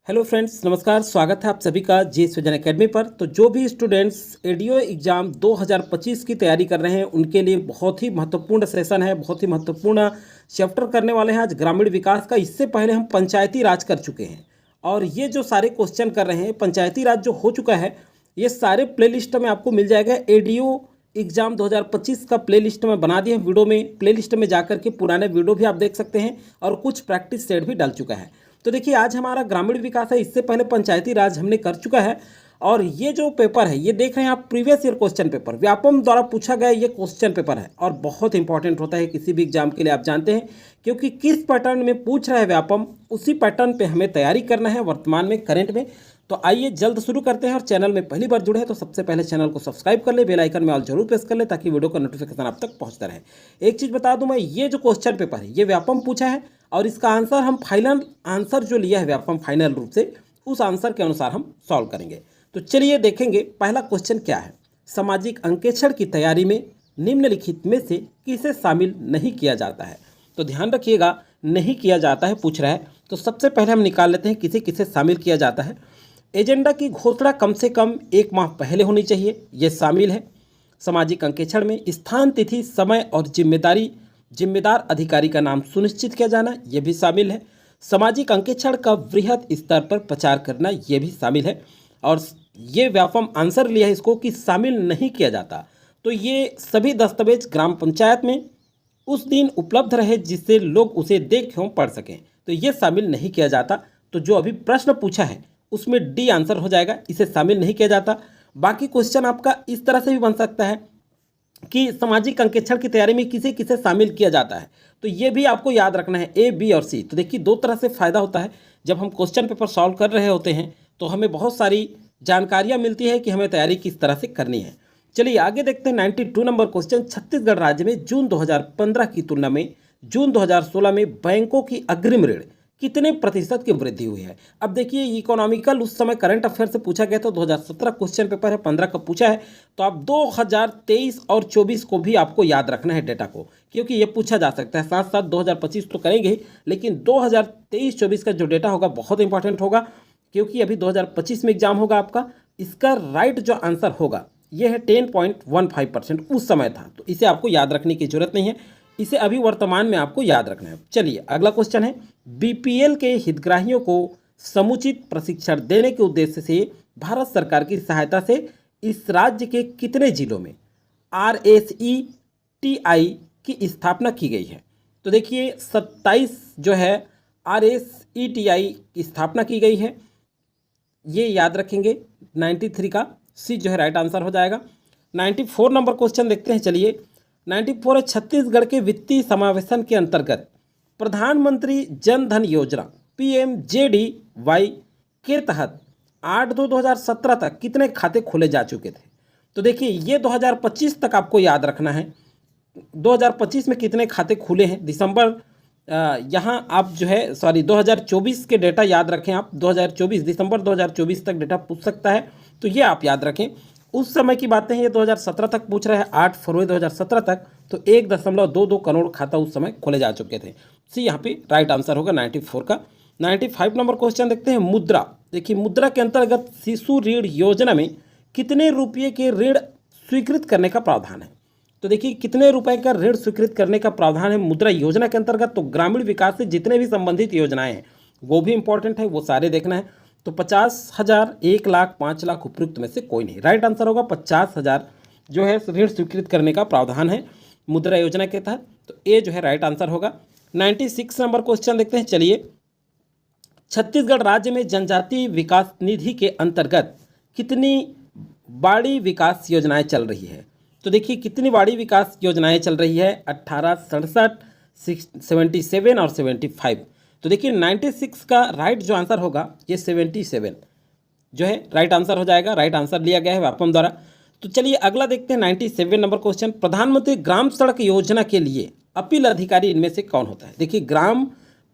Hello friends, नमस्कार। स्वागत है आप सभी का जेएस विजन एकेडमी पर। तो जो भी स्टूडेंट्स एडीओ एग्ज़ाम 2025 की तैयारी कर रहे हैं उनके लिए बहुत ही महत्वपूर्ण सेशन है, बहुत ही महत्वपूर्ण चैप्टर करने वाले हैं आज ग्रामीण विकास का। इससे पहले हम पंचायती राज कर चुके हैं और ये जो सारे क्वेश्चन कर रहे हैं पंचायती राज जो हो चुका है ये सारे प्लेलिस्ट में आपको मिल जाएगा। एडीओ एग्ज़ाम 2025 का प्लेलिस्ट में बना दिए वीडियो में, प्लेलिस्ट में जाकर के पुराने वीडियो भी आप देख सकते हैं और कुछ प्रैक्टिस सेट भी डल चुका है। तो देखिए आज हमारा ग्रामीण विकास है, इससे पहले पंचायती राज हमने कर चुका है। और ये जो पेपर है ये देख रहे हैं आप, previous year question paper Vyapam द्वारा पूछा गया ये क्वेश्चन पेपर है और बहुत इंपॉर्टेंट होता है किसी भी एग्जाम के लिए, आप जानते हैं, क्योंकि किस पैटर्न में पूछ रहा है व्यापम उसी पैटर्न पे हमें तैयारी करना है वर्तमान में, करंट में। तो आइए जल्द शुरू करते हैं। और चैनल में पहली बार जुड़े हैं तो सबसे पहले चैनल को सब्सक्राइब कर ले, बेल आइकन में ऑल जरूर प्रेस कर ले ताकि वीडियो का नोटिफिकेशन आप तक पहुंचता रहे। एक चीज़ बता दूं मैं, ये जो क्वेश्चन पेपर है ये व्यापम पूछा है और इसका आंसर हम फाइनल आंसर जो लिया है व्यापम फाइनल रूप से उस आंसर के अनुसार हम सॉल्व करेंगे। तो चलिए देखेंगे पहला क्वेश्चन क्या है। सामाजिक अंकेक्षण की तैयारी में निम्नलिखित में से किसे शामिल नहीं किया जाता है। तो ध्यान रखिएगा, नहीं किया जाता है पूछ रहा है। तो सबसे पहले हम निकाल लेते हैं किसे किसे शामिल किया जाता है। एजेंडा की घोषणा कम से कम 1 माह पहले होनी चाहिए, ये शामिल है। सामाजिक अंकेक्षण में स्थान, तिथि, समय और जिम्मेदार अधिकारी का नाम सुनिश्चित किया जाना, यह भी शामिल है। सामाजिक अंकेक्षण का वृहद स्तर पर प्रचार करना, यह भी शामिल है। और ये व्यापम आंसर लिया है इसको कि शामिल नहीं किया जाता। तो ये सभी दस्तावेज ग्राम पंचायत में उस दिन उपलब्ध रहे जिससे लोग उसे देख एवं पढ़ सकें, तो ये शामिल नहीं किया जाता। तो जो अभी प्रश्न पूछा है उसमें डी आंसर हो जाएगा, इसे शामिल नहीं किया जाता। बाकी क्वेश्चन आपका इस तरह से भी बन सकता है कि सामाजिक अंकेक्षण की तैयारी में किसे किसे शामिल किया जाता है, तो ये भी आपको याद रखना है, ए, बी और सी। तो देखिए दो तरह से फ़ायदा होता है। जब हम क्वेश्चन पेपर सॉल्व कर रहे होते हैं तो हमें बहुत सारी जानकारियाँ मिलती है कि हमें तैयारी किस तरह से करनी है। चलिए आगे देखते हैं 92 नंबर क्वेश्चन। छत्तीसगढ़ राज्य में जून 2015 की तुलना में जून 2016 में बैंकों की अग्रिम ऋण कितने प्रतिशत की वृद्धि हुई है। अब देखिए इकोनॉमिकल उस समय करंट अफेयर से पूछा गया था, 2017 क्वेश्चन पेपर है, 15 का पूछा है। तो आप 2023 और 24 को भी आपको याद रखना है डेटा को, क्योंकि ये पूछा जा सकता है। साथ साथ 2025 तो करेंगे ही, लेकिन 2023-24 का जो डेटा होगा बहुत इंपॉर्टेंट होगा, क्योंकि अभी 2025 में एग्जाम होगा आपका। इसका राइट जो आंसर होगा ये है 10.15% उस समय था, तो इसे आपको याद रखने की जरूरत नहीं है, इसे अभी वर्तमान में आपको याद रखना है। चलिए अगला क्वेश्चन है, बीपीएल के हितग्राहियों को समुचित प्रशिक्षण देने के उद्देश्य से भारत सरकार की सहायता से इस राज्य के कितने जिलों में RSETI की स्थापना की गई है। तो देखिए 27 जो है RSETI की स्थापना की गई है, ये याद रखेंगे। 93 का सी जो है राइट आंसर हो जाएगा। 94 नंबर क्वेश्चन देखते हैं। चलिए 94 है, छत्तीसगढ़ के वित्तीय समावेशन के अंतर्गत प्रधानमंत्री जन धन योजना PMJDY के तहत 8/2/2017 तक कितने खाते खोले जा चुके थे। तो देखिए ये 2025 तक आपको याद रखना है, 2025 में कितने खाते खुले हैं। दिसंबर यहाँ आप जो है 2024 के डेटा याद रखें आप, 2024 दिसंबर 2024 तक डेटा पूछ सकता है, तो ये आप याद रखें। उस समय की बातें हैं, ये 2017 तक पूछ रहा है, 8 फरवरी 2017 तक, तो 1.22 करोड़ खाता उस समय खोले जा चुके थे। सी यहाँ पे राइट आंसर होगा 94 का। 95 नंबर क्वेश्चन देखते हैं, मुद्रा। देखिए मुद्रा के अंतर्गत शिशु ऋण योजना में कितने रुपये के ऋण स्वीकृत करने का प्रावधान है। तो देखिए कितने रुपए का ऋण स्वीकृत करने का प्रावधान है मुद्रा योजना के अंतर्गत। तो ग्रामीण विकास से जितने भी संबंधित योजनाएं हैं वो भी इंपॉर्टेंट है, वो सारे देखना है। तो 50,000, 1 लाख, 5 लाख उपयुक्त में से कोई नहीं, राइट आंसर होगा 50,000 जो है ऋण स्वीकृत करने का प्रावधान है मुद्रा योजना के तहत। तो ए जो है राइट आंसर होगा। 96 नंबर क्वेश्चन देखते हैं। चलिए छत्तीसगढ़ राज्य में जनजातीय विकास निधि के अंतर्गत कितनी बाड़ी विकास योजनाएं चल रही है। तो देखिए कितनी बाड़ी विकास योजनाएं चल रही है, 18, 67, 77 और 75। तो देखिए 96 का राइट जो आंसर होगा ये 77 जो है राइट आंसर हो जाएगा, राइट आंसर लिया गया है व्यापम द्वारा। तो चलिए अगला देखते हैं 97 नंबर क्वेश्चन, प्रधानमंत्री ग्राम सड़क योजना के लिए अपील अधिकारी इनमें से कौन होता है। देखिए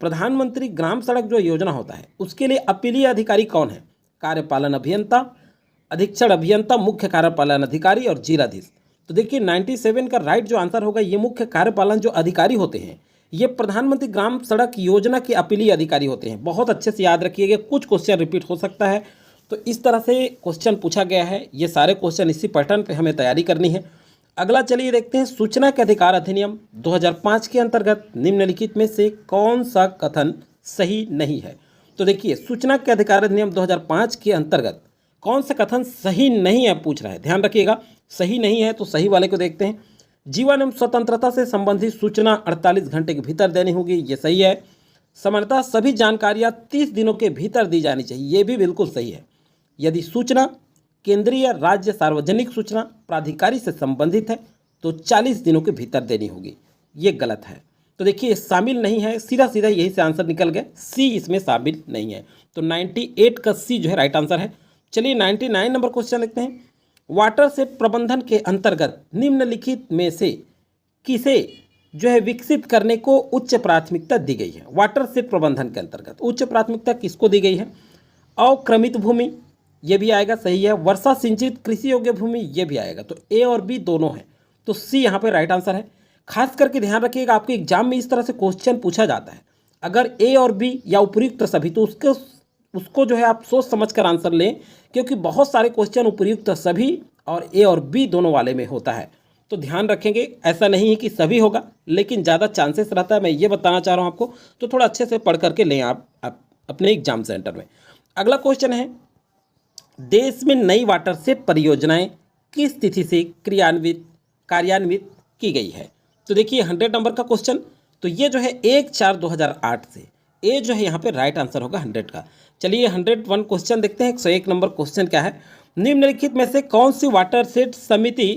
प्रधानमंत्री ग्राम सड़क जो योजना होता है उसके लिए अपीलीय अधिकारी कौन है, कार्यपालन अभियंता, अधीक्षण अभियंता, मुख्य कार्यपालन अधिकारी और जिलाधीश। तो देखिए 97 का राइट जो आंसर होगा ये मुख्य कार्यपालन जो अधिकारी होते हैं ये प्रधानमंत्री ग्राम सड़क योजना के अपीलीय अधिकारी होते हैं। बहुत अच्छे से याद रखिएगा, कुछ क्वेश्चन रिपीट हो सकता है, तो इस तरह से क्वेश्चन पूछा गया है। ये सारे क्वेश्चन इसी पैटर्न पे हमें तैयारी करनी है। अगला चलिए देखते हैं, सूचना के अधिकार अधिनियम 2005 के अंतर्गत निम्नलिखित में से कौन सा कथन सही नहीं है। तो देखिए, सूचना के अधिकार अधिनियम 2005 के अंतर्गत कौन सा कथन सही नहीं है पूछ रहा है, ध्यान रखिएगा। सही नहीं है तो सही वाले को देखते हैं। जीवन एवं स्वतंत्रता से संबंधित सूचना 48 घंटे के भीतर देनी होगी, ये सही है। सामान्यतः सभी जानकारियां 30 दिनों के भीतर दी जानी चाहिए, ये भी बिल्कुल सही है। यदि सूचना केंद्रीय राज्य सार्वजनिक सूचना प्राधिकारी से संबंधित है तो 40 दिनों के भीतर देनी होगी, ये गलत है। तो देखिए, शामिल नहीं है, सीधा सीधा यही से आंसर निकल गया, सी इसमें शामिल नहीं है। तो 98 का सी जो है राइट आंसर है। चलिए 99 नंबर क्वेश्चन देखते हैं। वाटर सेट प्रबंधन के अंतर्गत निम्नलिखित में से किसे जो है विकसित करने को उच्च प्राथमिकता दी गई है। वाटर सेट प्रबंधन के अंतर्गत उच्च प्राथमिकता किसको दी गई है? अवक्रमित भूमि, ये भी आएगा, सही है। वर्षा सिंचित कृषि योग्य भूमि, ये भी आएगा। तो ए और बी दोनों हैं, तो सी यहाँ पे राइट आंसर है। खास करके ध्यान रखिएगा, आपके एग्जाम में इस तरह से क्वेश्चन पूछा जाता है, अगर ए और बी या उपयुक्त सभी, तो उसको जो है आप सोच समझ कर आंसर लें, क्योंकि बहुत सारे क्वेश्चन उपयुक्त सभी और ए और बी दोनों वाले में होता है। तो ध्यान रखेंगे, ऐसा नहीं है कि सभी होगा, लेकिन ज़्यादा चांसेस रहता है, मैं ये बताना चाह रहा हूँ आपको। तो थोड़ा अच्छे से पढ़ करके लें आप अपने एग्जाम सेंटर में। अगला क्वेश्चन है, देश में नई वाटर सेट परियोजनाएं किस तिथि से कार्यान्वित की गई है। तो देखिए 100 नंबर का क्वेश्चन, तो ये जो है 1/4/2008 से, ए जो है यहाँ पे राइट आंसर होगा 100 का। चलिए 101 क्वेश्चन देखते हैं। 101 नंबर क्वेश्चन क्या है, निम्नलिखित में से कौन सी वाटर सेट समिति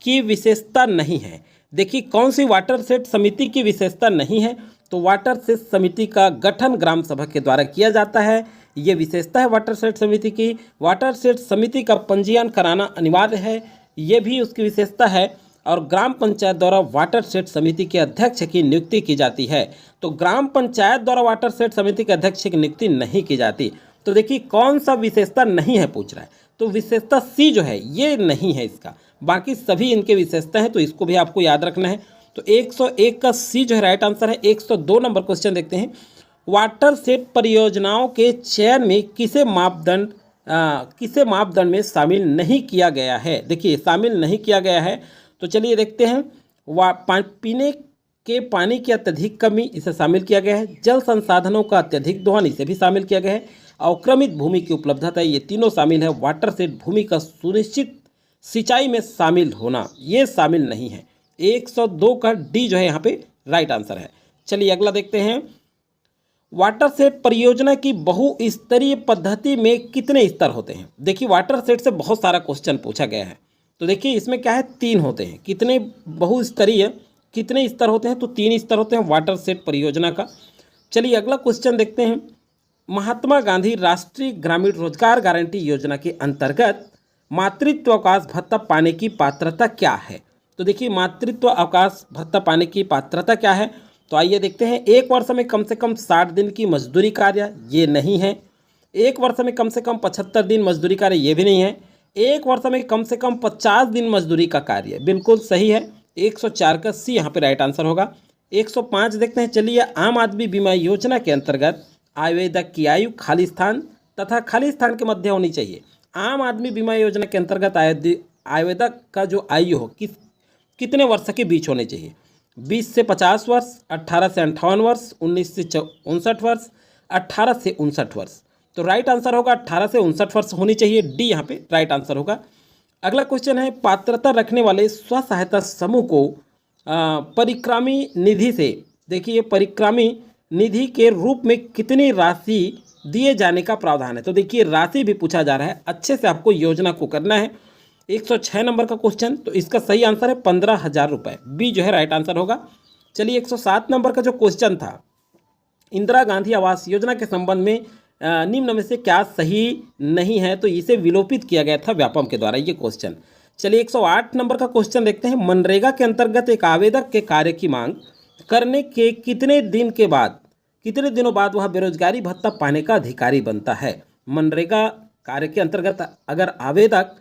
की विशेषता नहीं है। देखिए, कौन सी वाटर सेट समिति की विशेषता नहीं है, तो वाटर सेट समिति का गठन ग्राम सभा के द्वारा किया जाता है, ये विशेषता है वाटर सेट समिति की। वाटर सेट समिति का पंजीयन कराना अनिवार्य है, ये भी उसकी विशेषता है। और ग्राम पंचायत द्वारा वाटर सेट समिति के अध्यक्ष की नियुक्ति की जाती है। तो ग्राम पंचायत द्वारा वाटर सेट समिति के अध्यक्ष की नियुक्ति नहीं की जाती। तो देखिए, कौन सा विशेषता नहीं है पूछ रहा है, तो विशेषता सी जो है ये नहीं है इसका, बाकी सभी इनके विशेषता हैं, तो इसको भी आपको याद रखना है। तो 101 का सी जो है राइट आंसर है। 102 नंबर क्वेश्चन देखते हैं, वाटर सेट परियोजनाओं के चयन में किसे मापदंड में शामिल नहीं किया गया है। देखिए, शामिल नहीं किया गया है, तो चलिए देखते हैं। पीने के पानी की अत्यधिक कमी, इसे शामिल किया गया है। जल संसाधनों का अत्यधिक दोहन, इसे भी शामिल किया गया है। अवक्रमित भूमि की उपलब्धता, ये तीनों शामिल है। वाटर सेट भूमि का सुनिश्चित सिंचाई में शामिल होना, ये शामिल नहीं है। 102 का डी जो है यहाँ पे राइट आंसर है। चलिए अगला देखते हैं, वाटर सेट परियोजना की बहुस्तरीय पद्धति में कितने स्तर होते हैं। देखिए, वाटर सेट से बहुत सारा क्वेश्चन पूछा गया है, तो देखिए इसमें क्या है, 3 होते हैं। कितने बहुस्तरीय कितने स्तर होते हैं, तो 3 स्तर होते हैं वाटर सेट परियोजना का। चलिए अगला क्वेश्चन देखते हैं, महात्मा गांधी राष्ट्रीय ग्रामीण रोजगार गारंटी योजना के अंतर्गत मातृत्व अवकाश भत्ता पाने की पात्रता क्या है। तो देखिए, मातृत्व अवकाश भत्ता पाने की पात्रता क्या है, तो आइए देखते हैं। 1 वर्ष में कम से कम 60 दिन की मजदूरी कार्य, ये नहीं है। 1 वर्ष में कम से कम 75 दिन मजदूरी कार्य, ये भी नहीं है। 1 वर्ष में कम से कम 50 दिन मजदूरी का कार्य, बिल्कुल सही है। 104 का सी यहाँ पे राइट आंसर होगा। 105 देखते हैं। चलिए, आम आदमी बीमा योजना के अंतर्गत आवेदक की आयु खाली स्थान तथा खाली स्थान के मध्य होनी चाहिए। आम आदमी बीमा योजना के अंतर्गत आवेदक का जो आयु हो कितने वर्ष के बीच होने चाहिए। 20 से 50 वर्ष, 18 से 58 वर्ष, 19 से 59 वर्ष, 18 से 59 वर्ष। तो राइट आंसर होगा 18 से 59 वर्ष होनी चाहिए, डी यहाँ पे राइट आंसर होगा। अगला क्वेश्चन है, पात्रता रखने वाले स्व सहायता समूह को परिक्रामी निधि से, देखिए परिक्रामी निधि के रूप में कितनी राशि दिए जाने का प्रावधान है। तो देखिए, राशि भी पूछा जा रहा है, अच्छे से आपको योजना को करना है। 106 नंबर का क्वेश्चन, तो इसका सही आंसर है 15,000 रुपये, बी जो है राइट आंसर होगा। चलिए 107 नंबर का जो क्वेश्चन था, इंदिरा गांधी आवास योजना के संबंध में निम्न में से क्या सही नहीं है, तो इसे विलोपित किया गया था व्यापम के द्वारा, ये क्वेश्चन। चलिए 108 नंबर का क्वेश्चन देखते हैं, मनरेगा के अंतर्गत एक आवेदक के कार्य की मांग करने के कितने दिनों बाद वह बेरोजगारी भत्ता पाने का अधिकारी बनता है। मनरेगा कार्य के अंतर्गत अगर आवेदक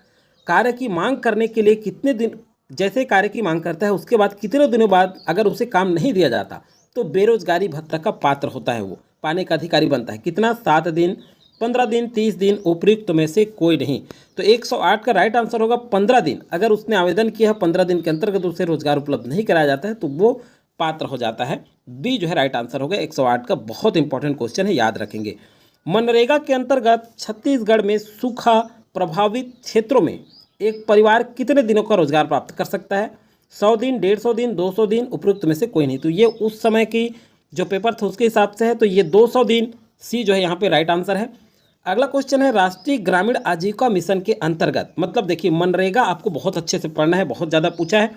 कार्य की मांग करने के लिए कितने दिन, जैसे कार्य की मांग करता है उसके बाद कितने दिनों बाद अगर उसे काम नहीं दिया जाता तो बेरोजगारी भत्ता का पात्र होता है, वो पाने का अधिकारी बनता है। कितना? 7 दिन, 15 दिन, 30 दिन, उपयुक्त में से कोई नहीं। तो 108 का राइट आंसर होगा 15 दिन। अगर उसने आवेदन किया है 15 दिन के अंतर्गत उसे रोजगार उपलब्ध नहीं कराया जाता है तो वो पात्र हो जाता है। बी जो है राइट आंसर होगा 108 का। बहुत इंपॉर्टेंट क्वेश्चन है, याद रखेंगे। मनरेगा के अंतर्गत छत्तीसगढ़ में सूखा प्रभावित क्षेत्रों में एक परिवार कितने दिनों का रोजगार प्राप्त कर सकता है? 100 दिन, 150 दिन, 200 दिन, उपयुक्त में से कोई नहीं। तो ये उस समय की जो पेपर था उसके हिसाब से है, तो ये 200 दिन, सी जो है यहाँ पे राइट आंसर है। अगला क्वेश्चन है राष्ट्रीय ग्रामीण आजीविका मिशन के अंतर्गत, मतलब देखिए मनरेगा आपको बहुत अच्छे से पढ़ना है, बहुत ज़्यादा पूछा है।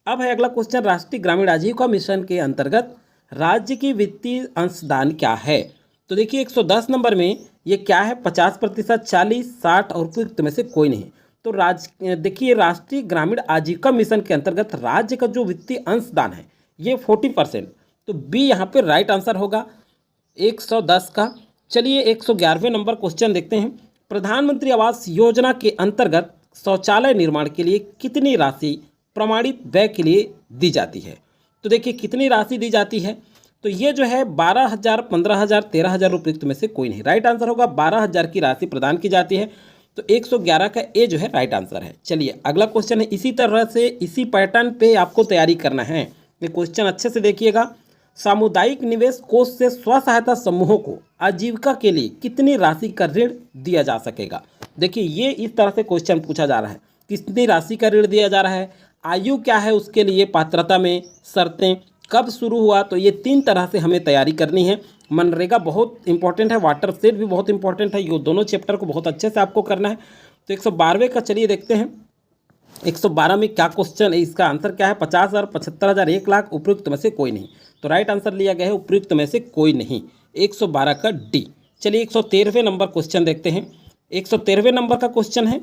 अब है अगला क्वेश्चन, राष्ट्रीय ग्रामीण आजीविका मिशन के अंतर्गत राज्य की वित्तीय अंशदान क्या है? तो देखिए 110 नंबर में ये क्या है? 50%, 40, 60 और उपयुक्त में से कोई नहीं। तो देखिए राष्ट्रीय ग्रामीण आजीविका मिशन के अंतर्गत राज्य का जो वित्तीय अंशदान है ये 40%। तो बी यहाँ पे राइट आंसर होगा 110 का। चलिए 111वें नंबर क्वेश्चन देखते हैं। प्रधानमंत्री आवास योजना के अंतर्गत शौचालय निर्माण के लिए कितनी राशि प्रमाणित व्यय के लिए दी जाती है? तो देखिए कितनी राशि दी जाती है? तो ये जो है 12,000, 15,000, 13,000 उपयुक्त में से कोई नहीं। राइट आंसर होगा 12,000 की राशि प्रदान की जाती है। तो 111 का ए जो है राइट आंसर है। चलिए अगला क्वेश्चन है, इसी तरह से इसी पैटर्न पे आपको तैयारी करना है। ये क्वेश्चन अच्छे से देखिएगा। सामुदायिक निवेश कोष से स्व सहायता समूहों को आजीविका के लिए कितनी राशि का ऋण दिया जा सकेगा? देखिए ये इस तरह से क्वेश्चन पूछा जा रहा है, कितनी राशि का ऋण दिया जा रहा है, आयु क्या है उसके लिए, पात्रता में शर्तें, कब शुरू हुआ। तो ये 3 तरह से हमें तैयारी करनी है। मनरेगा बहुत इंपॉर्टेंट है, वाटर शेड भी बहुत इंपॉर्टेंट है, ये दोनों चैप्टर को बहुत अच्छे से आपको करना है। तो 112वें का चलिए देखते हैं। 112 में क्या क्वेश्चन है, इसका आंसर क्या है? 50,000, 75,000, 1 लाख, उपयुक्त में से कोई नहीं। तो राइट आंसर लिया गया है उपयुक्त में से कोई नहीं, 112 का डी। चलिए 113वें नंबर क्वेश्चन देखते हैं। 113वें नंबर का क्वेश्चन है,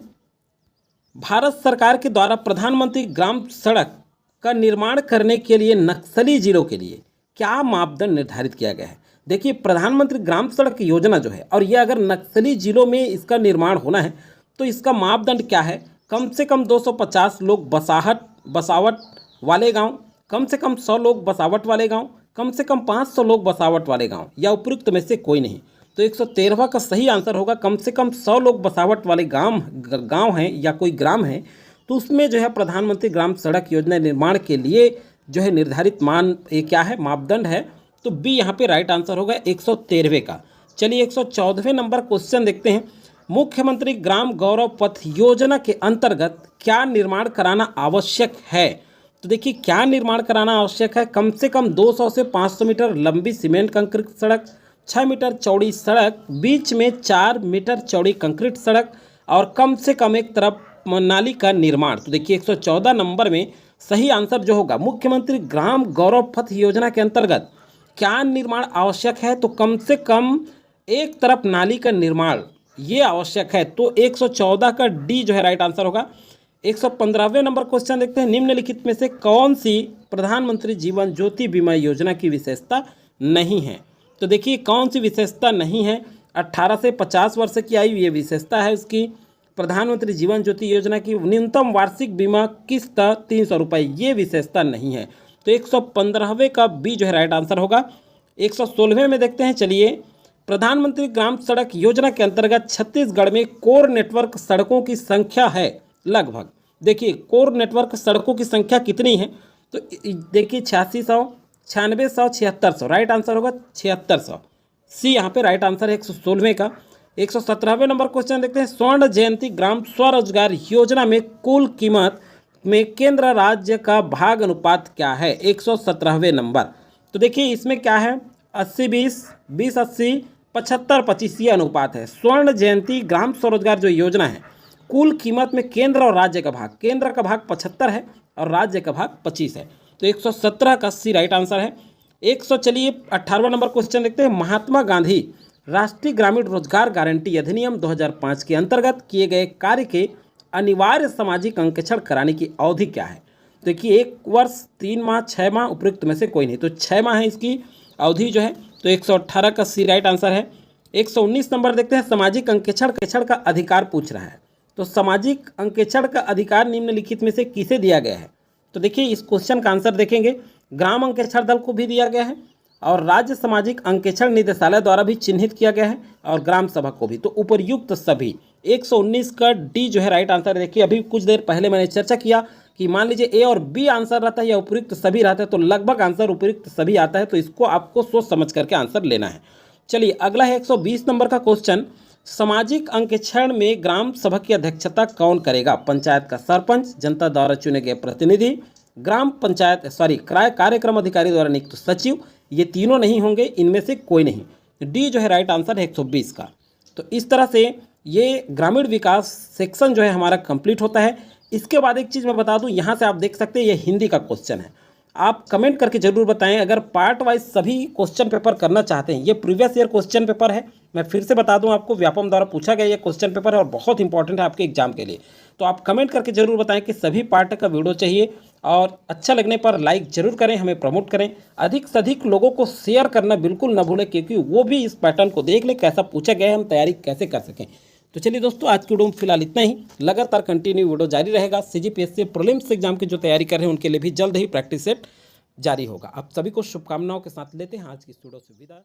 भारत सरकार के द्वारा प्रधानमंत्री ग्राम सड़क का निर्माण करने के लिए नक्सली जिलों के लिए क्या मापदंड निर्धारित किया गया है? देखिए प्रधानमंत्री ग्राम सड़क योजना जो है, और ये अगर नक्सली जिलों में इसका निर्माण होना है तो इसका मापदंड क्या है? कम से कम 250 लोग बसावट वाले गांव, कम से कम 100 लोग बसावट वाले गांव, कम से कम 500 लोग बसावट वाले गांव, या उपयुक्त में से कोई नहीं। तो 113वां का सही आंसर होगा कम से कम 100 लोग बसावट वाले गांव हैं या कोई ग्राम है, तो उसमें जो है प्रधानमंत्री ग्राम सड़क योजना निर्माण के लिए जो है निर्धारित मान ये क्या है? मापदंड है। तो बी यहाँ पे राइट आंसर होगा 113वें का। चलिए 114वें नंबर क्वेश्चन देखते हैं। मुख्यमंत्री ग्राम गौरव पथ योजना के अंतर्गत क्या निर्माण कराना आवश्यक है? तो देखिए क्या निर्माण कराना आवश्यक है? कम से कम 200 से 500 मीटर लंबी सीमेंट कंक्रीट सड़क, 6 मीटर चौड़ी सड़क, बीच में 4 मीटर चौड़ी कंक्रीट सड़क, और कम से कम एक तरफ नाली का निर्माण। तो देखिए 114 नंबर में सही आंसर जो होगा, मुख्यमंत्री ग्राम गौरव पथ योजना के अंतर्गत क्या निर्माण आवश्यक है? तो कम से कम एक तरफ नाली का निर्माण ये आवश्यक है। तो 114 का डी जो है राइट आंसर होगा। 115वें नंबर क्वेश्चन देखते हैं। निम्नलिखित में से कौन सी प्रधानमंत्री जीवन ज्योति बीमा योजना की विशेषता नहीं है? तो देखिए कौन सी विशेषता नहीं है? 18 से 50 वर्ष की आयु ये विशेषता है उसकी। प्रधानमंत्री जीवन ज्योति योजना की न्यूनतम वार्षिक बीमा किस्त 300 रुपये, ये विशेषता नहीं है। तो 115वें का बी जो है राइट आंसर होगा। 116वें में देखते हैं। चलिए प्रधानमंत्री ग्राम सड़क योजना के अंतर्गत छत्तीसगढ़ में कोर नेटवर्क सड़कों की संख्या है लगभग। देखिए कोर नेटवर्क सड़कों की संख्या कितनी है? तो देखिए 8600, 9600, 7600, राइट आंसर होगा 7600। सी यहाँ पे राइट आंसर है 116वें का। 117वें नंबर क्वेश्चन देखते हैं। स्वर्ण जयंती ग्राम स्वरोजगार योजना में कुल कीमत में केंद्र राज्य का भाग अनुपात क्या है? 117वें नंबर। तो देखिए इसमें क्या है? 80-20, 20-80, 75-25 ये अनुपात है। स्वर्ण जयंती ग्राम स्वरोजगार जो योजना है, कुल कीमत में केंद्र और राज्य का भाग, केंद्र का भाग 75 है और राज्य का भाग 25 है। तो 117 का सी राइट आंसर है। 18वां नंबर क्वेश्चन देखते हैं। महात्मा गांधी राष्ट्रीय ग्रामीण रोजगार गारंटी अधिनियम 2005 के अंतर्गत किए गए कार्य के अनिवार्य सामाजिक अंकेक्षण कराने की अवधि क्या है? देखिए 1 वर्ष, 3 माह, 6 माह, उपयुक्त में से कोई नहीं। तो 6 माह है इसकी अवधि जो है। तो 118 का सी राइट आंसर है। 119 नंबर देखते हैं। सामाजिक अंकेक्षण का अधिकार पूछ रहा है। तो सामाजिक अंकेक्षण का अधिकार निम्नलिखित में से किसे दिया गया है? तो देखिए इस क्वेश्चन का आंसर देखेंगे। ग्राम अंकेक्षण दल को भी दिया गया है, और राज्य सामाजिक अंकेक्षण निदेशालय द्वारा भी चिन्हित किया गया है, और ग्राम सभा को भी। तो उपर्युक्त सभी 119 का डी जो है राइट आंसर। देखिए अभी कुछ देर पहले मैंने चर्चा किया कि मान लीजिए ए और बी आंसर रहता है या उपयुक्त सभी रहता है, तो लगभग आंसर उपयुक्त सभी आता है। तो इसको आपको सोच समझ करके आंसर लेना है। चलिए अगला है 120 नंबर का क्वेश्चन। सामाजिक अंकेक्षण में ग्राम सभा की अध्यक्षता कौन करेगा? पंचायत का सरपंच, जनता द्वारा चुने गए प्रतिनिधि, ग्राम पंचायत कार्यक्रम अधिकारी द्वारा नियुक्त सचिव। ये तीनों नहीं होंगे, इनमें से कोई नहीं। डी जो है राइट आंसर है 120 का। तो इस तरह से ये ग्रामीण विकास सेक्शन जो है हमारा कंप्लीट होता है। इसके बाद एक चीज़ मैं बता दूं, यहाँ से आप देख सकते हैं ये हिंदी का क्वेश्चन है। आप कमेंट करके जरूर बताएं अगर पार्ट वाइज सभी क्वेश्चन पेपर करना चाहते हैं। ये प्रीवियस ईयर क्वेश्चन पेपर है, मैं फिर से बता दूं आपको, व्यापम द्वारा पूछा गया ये क्वेश्चन पेपर है और बहुत इंपॉर्टेंट है आपके एग्जाम के लिए। तो आप कमेंट करके जरूर बताएं कि सभी पार्ट का वीडियो चाहिए, और अच्छा लगने पर लाइक जरूर करें, हमें प्रमोट करें। अधिक से अधिक लोगों को शेयर करना बिल्कुल न भूलें, क्योंकि वो भी इस पैटर्न को देख लें कैसा पूछा गया है, हम तैयारी कैसे कर सकें। तो चलिए दोस्तों, आज की वीडियो में फिलहाल इतना ही। लगातार कंटिन्यू वीडियो जारी रहेगा। CGPSC प्रीलिम्स एग्जाम की जो तैयारी कर रहे हैं उनके लिए भी जल्द ही प्रैक्टिस सेट जारी होगा। आप सभी को शुभकामनाओं के साथ लेते हैं आज की इस वीडियो से विदा।